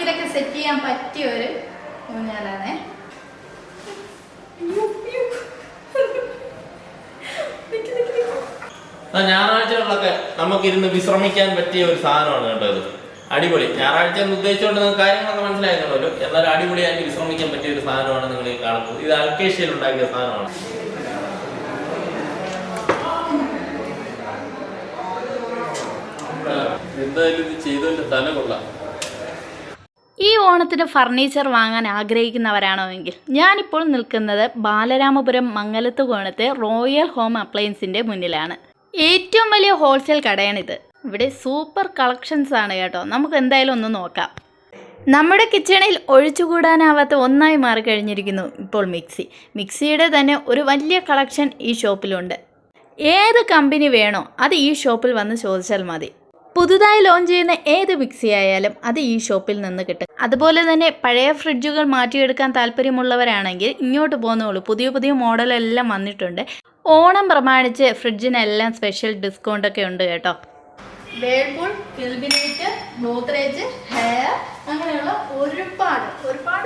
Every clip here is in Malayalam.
പാർട്ടിയിലൊക്കെ സെറ്റ് ചെയ്യാൻ പറ്റിയ ഒരു ഊഞ്ഞാലാണേ. ഞായറാഴ്ചകളിലൊക്കെ നമുക്കിരുന്ന് വിശ്രമിക്കാൻ പറ്റിയ ഒരു സാധനമാണ് കേട്ടോ ഇത്. അടിപൊളി. ഞായറാഴ്ച എന്ന് ഉദ്ദേശിച്ചുകൊണ്ട് നിങ്ങൾക്ക് കാര്യങ്ങളൊക്കെ മനസ്സിലാക്കുമല്ലോ. എന്നാലും അടിപൊളിയായിട്ട് വിശ്രമിക്കാൻ പറ്റിയ ഒരു സാധനമാണ് നിങ്ങൾ ഈ കാണുന്നത്. ഇത് അൽക്കേഷ്യയിൽ ഉണ്ടാക്കിയ സാധനമാണ്. എന്തായാലും ഇത് ചെയ്തതിന്റെ തല കൊള്ളാം. ഈ ഓണത്തിന് ഫർണിച്ചർ വാങ്ങാൻ ആഗ്രഹിക്കുന്നവരാണോ എങ്കിൽ ഞാനിപ്പോൾ നിൽക്കുന്നത് ബാലരാമപുരം മംഗലത്ത് കോണത്തെ റോയൽ ഹോം അപ്ലയൻസിൻ്റെ മുന്നിലാണ്. ഏറ്റവും വലിയ ഹോൾസെയിൽ കടയാണിത്. ഇവിടെ സൂപ്പർ കളക്ഷൻസ് ആണ് കേട്ടോ. നമുക്ക് എന്തായാലും ഒന്ന് നോക്കാം. നമ്മുടെ കിച്ചണിൽ ഒഴിച്ചുകൂടാനാവാത്ത ഒന്നായി മാറിക്കഴിഞ്ഞിരിക്കുന്നു ഇപ്പോൾ മിക്സിയുടെ തന്നെ ഒരു വലിയ കളക്ഷൻ ഈ ഷോപ്പിലുണ്ട്. ഏത് കമ്പനി വേണോ അത് ഈ ഷോപ്പിൽ വന്ന് ചോദിച്ചാൽ മതി. പുതുതായി ലോഞ്ച് ചെയ്യുന്ന ഏത് മിക്സി ആയാലും അത് ഈ ഷോപ്പിൽ നിന്ന് കിട്ടും. അതുപോലെ തന്നെ പഴയ ഫ്രിഡ്ജുകൾ മാറ്റിയെടുക്കാൻ താല്പര്യമുള്ളവരാണെങ്കിൽ ഇങ്ങോട്ട് പോകുന്നുള്ളൂ. പുതിയ മോഡലെല്ലാം വന്നിട്ടുണ്ട്. ഓണം പ്രമാണിച്ച് ഫ്രിഡ്ജിനെല്ലാം സ്പെഷ്യൽ ഡിസ്കൗണ്ടൊക്കെ ഉണ്ട് കേട്ടോ. വേൾപൂൾ, കിൽബിനേറ്റ്, ഗോദ്രേജ്, ഹെയർ അങ്ങനെയുള്ള ഒരുപാട്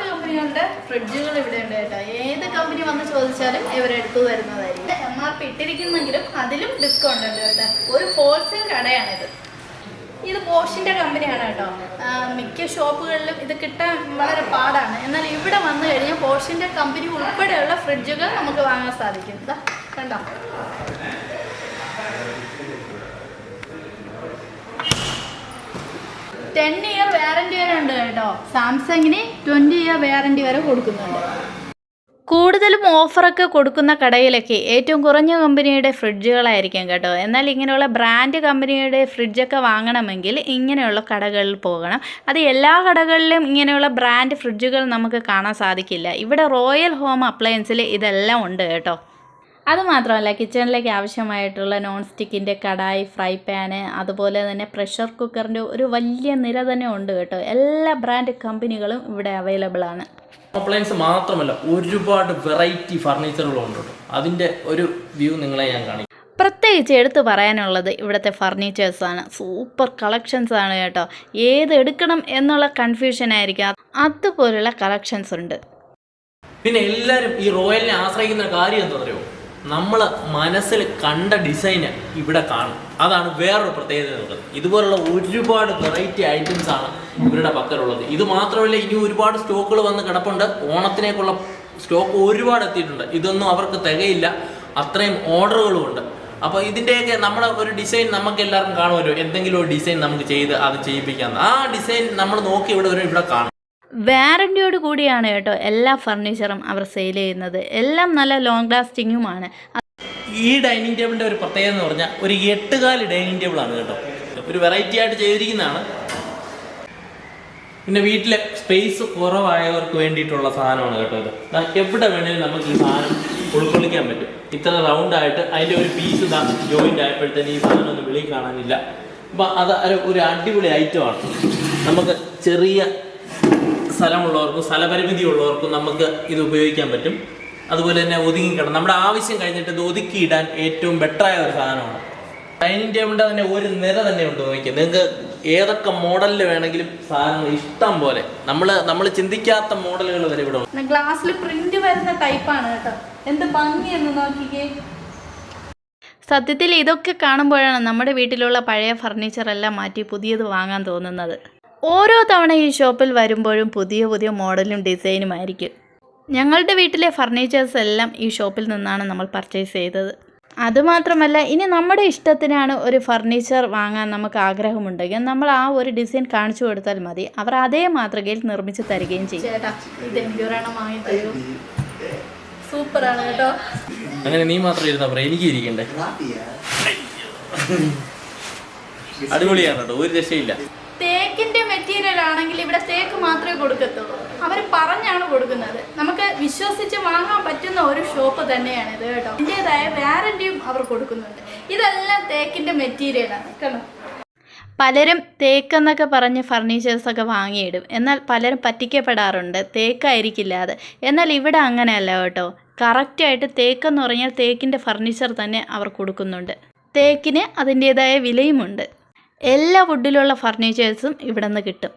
കമ്പനികളുടെ ഫ്രിഡ്ജുകൾ ഇവിടെ ഉണ്ട് കേട്ടോ. ഏത് കമ്പനി വന്ന് ചോദിച്ചാലും ഇവരെടുത്തു തരുന്നതായിരിക്കും. MRP ഇട്ടിരിക്കുന്നെങ്കിലും അതിലും ഡിസ്കൗണ്ട് ഉണ്ട് കേട്ടോ. ഒരു ഹോൾസെയിൽ കടയാണിത്. ഇത് ബോഷിൻ്റെ കമ്പനിയാണ് കേട്ടോ. മിക്ക ഷോപ്പുകളിലും ഇത് കിട്ടാൻ വളരെ പാടാണ്. എന്നാൽ ഇവിടെ വന്നു കഴിഞ്ഞാൽ ബോഷിൻ്റെ കമ്പനി ഉൾപ്പെടെയുള്ള ഫ്രിഡ്ജുകൾ നമുക്ക് വാങ്ങാൻ സാധിക്കും. ഇതാ കണ്ടോ, 10 ഇയർ വാറൻറ്റി വരെ ഉണ്ട് കേട്ടോ. സാംസങ്ങിന് 20 ഇയർ വാറൻറ്റി വരെ കൊടുക്കുന്നുണ്ട്. കൂടുതലും ഓഫറൊക്കെ കൊടുക്കുന്ന കടയിലൊക്കെ ഏറ്റവും കുറഞ്ഞ കമ്പനിയുടെ ഫ്രിഡ്ജുകളായിരിക്കും കേട്ടോ. എന്നാൽ ഇങ്ങനെയുള്ള ബ്രാൻഡ് കമ്പനിയുടെ ഫ്രിഡ്ജൊക്കെ വാങ്ങണമെങ്കിൽ ഇങ്ങനെയുള്ള കടകളിൽ പോകണം. അത് എല്ലാ കടകളിലും ഇങ്ങനെയുള്ള ബ്രാൻഡ് ഫ്രിഡ്ജുകൾ നമുക്ക് കാണാൻ സാധിക്കില്ല. ഇവിടെ റോയൽ ഹോം അപ്ലയൻസിൽ ഇതെല്ലാം ഉണ്ട് കേട്ടോ. അതുമാത്രമല്ല, കിച്ചണിലേക്ക് ആവശ്യമായിട്ടുള്ള നോൺ സ്റ്റിക്കിൻ്റെ കടായി, ഫ്രൈ പാന്, അതുപോലെ തന്നെ പ്രഷർ കുക്കറിൻ്റെ ഒരു വലിയ നിര തന്നെ ഉണ്ട് കേട്ടോ. എല്ലാ ബ്രാൻഡ് കമ്പനികളും ഇവിടെ അവൈലബിൾ ആണ്. അപ്ലയൻസ് മാത്രമല്ല, ഒരുപാട് വെറൈറ്റി ഫർണിച്ചറുകളുണ്ട്. അതിൻ്റെ ഒരു വ്യൂ നിങ്ങളെ ഞാൻ കാണിക്കും. പ്രത്യേകിച്ച് എടുത്തു പറയാനുള്ളത് ഇവിടുത്തെ ഫർണിച്ചേഴ്സാണ്. സൂപ്പർ കളക്ഷൻസ് ആണ് കേട്ടോ. ഏത് എടുക്കണം എന്നുള്ള കൺഫ്യൂഷൻ ആയിരിക്കും, അതുപോലുള്ള കളക്ഷൻസ് ഉണ്ട്. പിന്നെ എല്ലാവരും ഈ റോയലിനെ ആശ്രയിക്കുന്ന കാര്യം എന്താ പറയുമോ, നമ്മൾ മനസ്സിൽ കണ്ട ഡിസൈന് ഇവിടെ കാണും. അതാണ് വേറൊരു പ്രത്യേകത ഉള്ളത്. ഇതുപോലുള്ള ഒരുപാട് വെറൈറ്റി ഐറ്റംസ് ആണ് ഇവരുടെ പക്കലുള്ളത്. ഇത് മാത്രമല്ല, ഇനി ഒരുപാട് സ്റ്റോക്കുകൾ വന്ന് കിടപ്പുണ്ട്. ഓണത്തിനേക്കുള്ള സ്റ്റോക്ക് ഒരുപാട് എത്തിയിട്ടുണ്ട്. ഇതൊന്നും അവർക്ക് തികയില്ല, അത്രയും ഓർഡറുകളും ഉണ്ട്. അപ്പോൾ ഇതിൻ്റെയൊക്കെ നമ്മുടെ ഒരു ഡിസൈൻ നമുക്ക് എല്ലാവർക്കും കാണുമല്ലോ. എന്തെങ്കിലും ഒരു ഡിസൈൻ നമുക്ക് ചെയ്ത് അത് ചെയ്യിപ്പിക്കാം. ആ ഡിസൈൻ നമ്മൾ നോക്കി ഇവിടെ കാണും. വാറൻറ്റിയോട് കൂടിയാണ് കേട്ടോ എല്ലാ ഫർണിച്ചറും അവർ സെയിൽ ചെയ്യുന്നത്. എല്ലാം നല്ല ലോങ് ലാസ്റ്റിങ്ങുമാണ്. ഈ ഡൈനിങ് ടേബിളിൻ്റെ ഒരു പ്രത്യേകത എന്ന് പറഞ്ഞാൽ ഒരു 8 കാല് ഡൈനിങ് ടേബിളാണ് കേട്ടോ. ഒരു വെറൈറ്റി ആയിട്ട് ചെയ്തിരിക്കുന്നതാണ്. പിന്നെ വീട്ടിലെ സ്പേസ് കുറവായവർക്ക് വേണ്ടിയിട്ടുള്ള സാധനമാണ് കേട്ടോ ഇത്. എവിടെ വേണേലും നമുക്ക് ഈ സാധനം ഉൾക്കൊള്ളിക്കാൻ പറ്റും. ഇത്ര റൗണ്ടായിട്ട് അതിൻ്റെ ഒരു പീസ് ജോയിൻ്റ് ആയപ്പോഴത്തേന് ഈ സാധനം ഒന്നും വെളിയിൽ കാണാനില്ല. അപ്പം അത് ഒരു അടിപൊളി ഐറ്റമാണ്. നമുക്ക് ചെറിയ സ്ഥലമുള്ളവർക്കും സ്ഥലപരിമിതി ഉള്ളവർക്കും നമുക്ക് ഇത് ഉപയോഗിക്കാൻ പറ്റും. അതുപോലെ തന്നെ ഒതുങ്ങിക്കിടണം. നമ്മുടെ ആവശ്യം കഴിഞ്ഞിട്ട് ഇത് ഒതുക്കിയിടാൻ ഏറ്റവും ബെറ്ററായ ഒരു സാധനമാണ്. ഡൈനിങ് ടേബിളിൻ്റെ തന്നെ ഒരു നിര തന്നെ ഉണ്ട്. നോക്കിയാൽ നിങ്ങൾക്ക് ഏതൊക്കെ മോഡലിൽ വേണമെങ്കിലും സാധനങ്ങൾ ഇഷ്ടം പോലെ, നമ്മൾ ചിന്തിക്കാത്ത മോഡലുകൾ വരെ ഇവിടെ ഉണ്ട്. ഗ്ലാസ്സിൽ പ്രിന്റ് വരുന്ന ടൈപ്പാണ് കേട്ടോ. എന്ത് ഭംഗിയെന്ന് നോക്കിക്കേ. സത്യത്തിൽ ഇതൊക്കെ കാണുമ്പോഴാണ് നമ്മുടെ വീട്ടിലുള്ള പഴയ ഫർണിച്ചർ എല്ലാം മാറ്റി പുതിയത് വാങ്ങാൻ തോന്നുന്നത്. ഓരോ തവണ ഈ ഷോപ്പിൽ വരുമ്പോഴും പുതിയ മോഡലും ഡിസൈനും ആയിരിക്കും. ഞങ്ങളുടെ വീട്ടിലെ ഫർണിച്ചേഴ്സ് എല്ലാം ഈ ഷോപ്പിൽ നിന്നാണ് നമ്മൾ പർച്ചേസ് ചെയ്തത്. അതുമാത്രമല്ല, ഇനി നമ്മുടെ ഇഷ്ടത്തിനാണ് ഒരു ഫർണിച്ചർ വാങ്ങാൻ നമുക്ക് ആഗ്രഹമുണ്ടെങ്കിൽ നമ്മൾ ആ ഒരു ഡിസൈൻ കാണിച്ചു കൊടുത്താൽ മതി. അവർ അതേ മാതൃകയിൽ നിർമ്മിച്ച് തരികയും ചെയ്യും. ചേട്ടാ, ഇത് എനിക്കൊരെണ്ണം വാങ്ങി തരൂ. സൂപ്പറാണ് കേട്ടോ. അങ്ങനെ നീ മാത്രം ഇരുന്നാ പറയാം, എനിക്ക് ഇരിക്കണ്ടേ? അടിപൊളിയാണ് കേട്ടോ, ഒരു രക്ഷയില്ല. തേക്കിന്റെ മെറ്റീരിയൽ ആണെങ്കിൽ ഇവിടെ തേക്ക് മാത്രമേ കൊടുക്കത്തുള്ളൂ. അവർ പറഞ്ഞാണ് കൊടുക്കുന്നത്. നമുക്ക് വിശ്വസിച്ച് വാങ്ങാൻ പറ്റുന്ന ഒരു ഷോപ്പ് തന്നെയാണ് ഇത് കേട്ടോ. അതിൻ്റെതായ വാറന്റിയും അവർ കൊടുക്കുന്നുണ്ട്. ഇതെല്ലാം തേക്കിന്റെ മെറ്റീരിയലാണ് കേട്ടോ. പലരും തേക്കെന്നൊക്കെ പറഞ്ഞ് ഫർണിച്ചേഴ്സൊക്കെ വാങ്ങിയിടും. എന്നാൽ പലരും പറ്റിക്കപ്പെടാറുണ്ട്, തേക്കായിരിക്കില്ല അത്. എന്നാൽ ഇവിടെ അങ്ങനെയല്ല കേട്ടോ. കറക്റ്റായിട്ട് തേക്കെന്ന് പറഞ്ഞാൽ തേക്കിൻ്റെ ഫർണിച്ചർ തന്നെ അവർ കൊടുക്കുന്നുണ്ട്. തേക്കിന് അതിൻ്റേതായ വിലയുമുണ്ട്. എല്ലാ വുഡിലുള്ള ഫർണിച്ചേഴ്സും ഇവിടെ നിന്ന് കിട്ടും.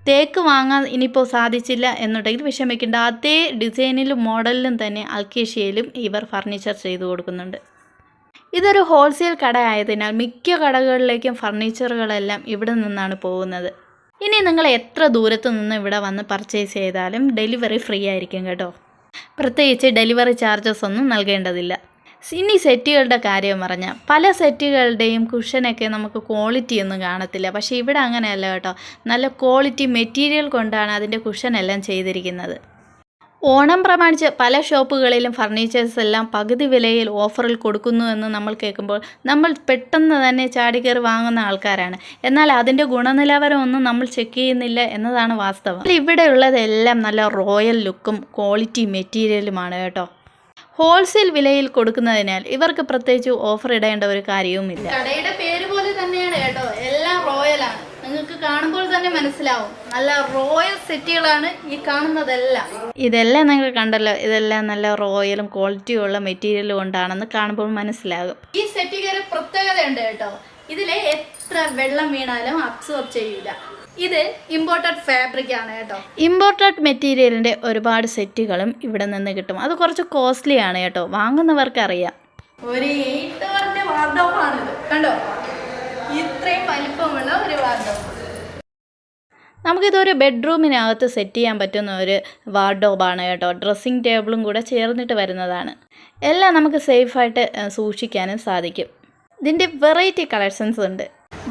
തേക്ക് വാങ്ങാൻ ഇനിയിപ്പോൾ സാധിച്ചില്ല എന്നുണ്ടെങ്കിൽ വിഷമിക്കേണ്ട, അതേ ഡിസൈനിലും മോഡലിലും തന്നെ അൽക്കേഷ്യയിലും ഇവർ ഫർണിച്ചർ ചെയ്തു കൊടുക്കുന്നുണ്ട്. ഇതൊരു ഹോൾസെയിൽ കട ആയതിനാൽ മിക്ക കടകളിലേക്കും ഫർണിച്ചറുകളെല്ലാം ഇവിടെ നിന്നാണ് പോകുന്നത്. ഇനി നിങ്ങൾ എത്ര ദൂരത്ത് നിന്ന് ഇവിടെ വന്ന് പർച്ചേസ് ചെയ്താലും ഡെലിവറി ഫ്രീ ആയിരിക്കും കേട്ടോ. പ്രത്യേകിച്ച് ഡെലിവറി ചാർജസ് ഒന്നും നൽകേണ്ടതില്ല. ഇനി സെറ്റുകളുടെ കാര്യം പറഞ്ഞാൽ പല സെറ്റുകളുടെയും കുഷനൊക്കെ നമുക്ക് ക്വാളിറ്റി ഒന്നും കാണത്തില്ല. പക്ഷേ ഇവിടെ അങ്ങനെയല്ല കേട്ടോ, നല്ല ക്വാളിറ്റി മെറ്റീരിയൽ കൊണ്ടാണ് അതിൻ്റെ കുഷനെല്ലാം ചെയ്തിരിക്കുന്നത്. ഓണം പ്രമാണിച്ച് പല ഷോപ്പുകളിലും ഫർണിച്ചേഴ്സ് എല്ലാം പകുതി വിലയിൽ ഓഫറിൽ കൊടുക്കുന്നു എന്ന് നമ്മൾ കേൾക്കുമ്പോൾ നമ്മൾ പെട്ടെന്ന് തന്നെ ചാടിക്കയറി വാങ്ങുന്ന ആൾക്കാരാണ്. എന്നാൽ അതിൻ്റെ ഗുണനിലവാരമൊന്നും നമ്മൾ ചെക്ക് ചെയ്യുന്നില്ല എന്നതാണ് വാസ്തവം. ഇവിടെയുള്ളതെല്ലാം നല്ല റോയൽ ലുക്കും ക്വാളിറ്റി മെറ്റീരിയലുമാണ് കേട്ടോ. ഹോൾസെയിൽ വിലയിൽ കൊടുക്കുന്നതിനാൽ ഇവർക്ക് പ്രത്യേകിച്ച് ഓഫർ ഇടേണ്ട ഒരു കാര്യവുമില്ല. കടയുടെ പേര് പോലെ തന്നെയാണ് കേട്ടോ, എല്ലാം റോയലാണ്. നിങ്ങൾക്ക് കാണുമ്പോൾ തന്നെ മനസ്സിലാവും, നല്ല റോയൽ സെറ്റുകളാണ് ഈ കാണുന്നതെല്ലാം. ഇതെല്ലാം നിങ്ങൾ കണ്ടല്ലോ, ഇതെല്ലാം നല്ല റോയലും ക്വാളിറ്റിയും ഉള്ള മെറ്റീരിയൽ കൊണ്ടാണെന്ന് കാണുമ്പോൾ മനസ്സിലാകും. ഈ സെറ്റുകൾ പ്രത്യേകതയുണ്ട് കേട്ടോ, ഇതിലെ എത്ര വെള്ളം വീണാലും അബ്സോർബ് ചെയ്യൂല. ഇത് ഇമ്പോർട്ടഡ് ഫാബ്രിക് ആണ് കേട്ടോ. ഇമ്പോർട്ടഡ് മെറ്റീരിയലിൻ്റെ ഒരുപാട് സെറ്റുകളും ഇവിടെ നിന്ന് കിട്ടും. അത് കുറച്ച് കോസ്റ്റ്ലി ആണ് കേട്ടോ, വാങ്ങുന്നവർക്ക് അറിയാം. ഒരു 8 ഡോറിന്റെ വാർഡ്രോബാണിത് കണ്ടോ, ഇത്രയും വലിപ്പമുള്ള ഒരു വാർഡ്രോബ്. നമുക്കിതൊരു ബെഡ്റൂമിനകത്ത് സെറ്റ് ചെയ്യാൻ പറ്റുന്ന ഒരു വാർഡ്രോബാണ് കേട്ടോ. ഡ്രസ്സിങ് ടേബിളും കൂടെ ചേർന്നിട്ട് വരുന്നതാണ്. എല്ലാം നമുക്ക് സേഫായിട്ട് സൂക്ഷിക്കാനും സാധിക്കും. ഇതിൻ്റെ വെറൈറ്റി കളക്ഷൻസ് ഉണ്ട്.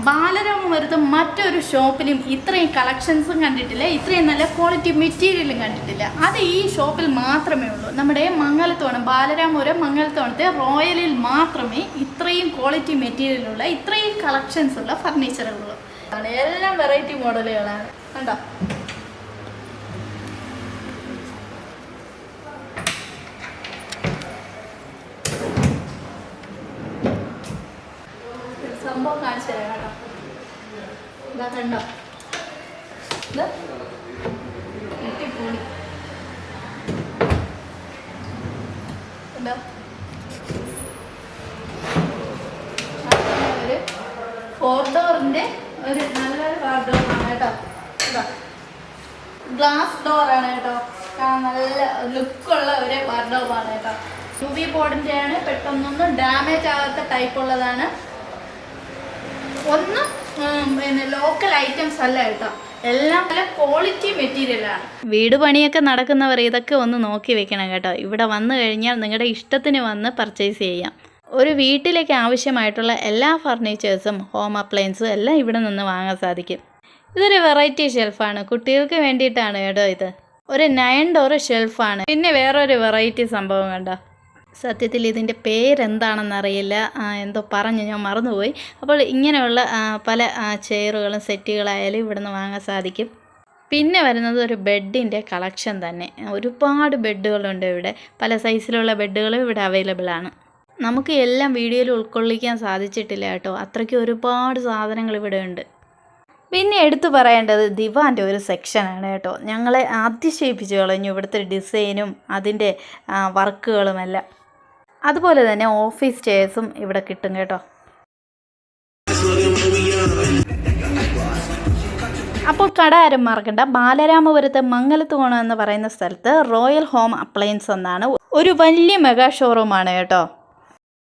ബാലരാമപുരത്ത് മറ്റൊരു ഷോപ്പിലും ഇത്രയും കളക്ഷൻസും കണ്ടിട്ടില്ല, ഇത്രയും നല്ല ക്വാളിറ്റി മെറ്റീരിയലും കണ്ടിട്ടില്ല. അത് ഈ ഷോപ്പിൽ മാത്രമേ ഉള്ളൂ. നമ്മുടെ മംഗലത്തോണം, ബാലരാമപുരം മംഗലത്തോണത്തെ റോയലിൽ മാത്രമേ ഇത്രയും ക്വാളിറ്റി മെറ്റീരിയലുള്ള ഇത്രയും കളക്ഷൻസ് ഉള്ള ഫർണിച്ചറുകൾ. എല്ലാം വെറൈറ്റി മോഡലുകളാണ് കണ്ടോ. സംഭവം കാണിച്ചു തരാം കേട്ടോ. ഇതാ കണ്ടോ, ഇത് പൊളി കണ്ടോ. ഒരു 4 ഡോറിൻ്റെ ഒരു നല്ലൊരു വാർഡ്രോബാണ് കേട്ടോ. ഇതാ ഗ്ലാസ് ഡോറാണ് കേട്ടോ, നല്ല ലുക്കുള്ള ഒരു വാർഡ്രോബാണ് കേട്ടോ. UV ബോർഡിൻ്റെ ആണ്, പെട്ടെന്നൊന്നും ഡാമേജ് ആകാത്ത ടൈപ്പ് ഉള്ളതാണ്. ഒന്നും പിന്നെ ലോക്കൽ ഐറ്റംസ് അല്ല കേട്ടോ, എല്ലാം നല്ല ക്വാളിറ്റി മെറ്റീരിയലാണ്. വീട് പണിയൊക്കെ നടക്കുന്നവർ ഇതൊക്കെ ഒന്ന് നോക്കി വെക്കണം കേട്ടോ. ഇവിടെ വന്നു കഴിഞ്ഞാൽ നിങ്ങളുടെ ഇഷ്ടത്തിന് വന്ന് പർച്ചേസ് ചെയ്യാം. ഒരു വീട്ടിലേക്ക് ആവശ്യമായിട്ടുള്ള എല്ലാ ഫർണിച്ചേഴ്സും ഹോം അപ്ലയൻസും എല്ലാം ഇവിടെ നിന്ന് വാങ്ങാൻ സാധിക്കും. ഇതൊരു വെറൈറ്റി ഷെൽഫാണ്, കുട്ടികൾക്ക് വേണ്ടിയിട്ടാണ് കേട്ടോ. ഇത് ഒരു 9 ഡോർ ഷെൽഫാണ്. പിന്നെ വേറൊരു വെറൈറ്റി സംഭവം കണ്ടോ, സത്യത്തിൽ ഇതിൻ്റെ പേരെന്താണെന്നറിയില്ല, എന്തോ പറഞ്ഞു ഞാൻ മറന്നുപോയി. അപ്പോൾ ഇങ്ങനെയുള്ള പല ചെയറുകളും സെറ്റുകളായാലും ഇവിടെ നിന്ന് വാങ്ങാൻ സാധിക്കും. പിന്നെ വരുന്നത് ഒരു ബെഡിൻ്റെ കളക്ഷൻ തന്നെ. ഒരുപാട് ബെഡുകളുണ്ട് ഇവിടെ, പല സൈസിലുള്ള ബെഡുകളും ഇവിടെ അവൈലബിൾ ആണ്. നമുക്ക് എല്ലാം വീഡിയോയിൽ ഉൾക്കൊള്ളിക്കാൻ സാധിച്ചിട്ടില്ല കേട്ടോ, അത്രയ്ക്ക് ഒരുപാട് സാധനങ്ങൾ ഇവിടെ ഉണ്ട്. പിന്നെ എടുത്തു പറയേണ്ടത് ദിവാൻ്റെ ഒരു സെക്ഷനാണ് കേട്ടോ. ഞങ്ങളെ അതിശയിപ്പിച്ച് കളഞ്ഞു ഇവിടുത്തെ ഡിസൈനും അതിൻ്റെ വർക്കുകളുമെല്ലാം. അതുപോലെ തന്നെ ഓഫീസ് ചെയർസും ഇവിടെ കിട്ടും കേട്ടോ. അപ്പോൾ കട ആരും മറക്കണ്ട, ബാലരാമപുരത്ത് മംഗലത്തുകോണം എന്ന് പറയുന്ന സ്ഥലത്ത് റോയൽ ഹോം അപ്ലയൻസ് എന്നാണ് ഒരു വലിയ മെഗാ ഷോറൂമാണ് കേട്ടോ.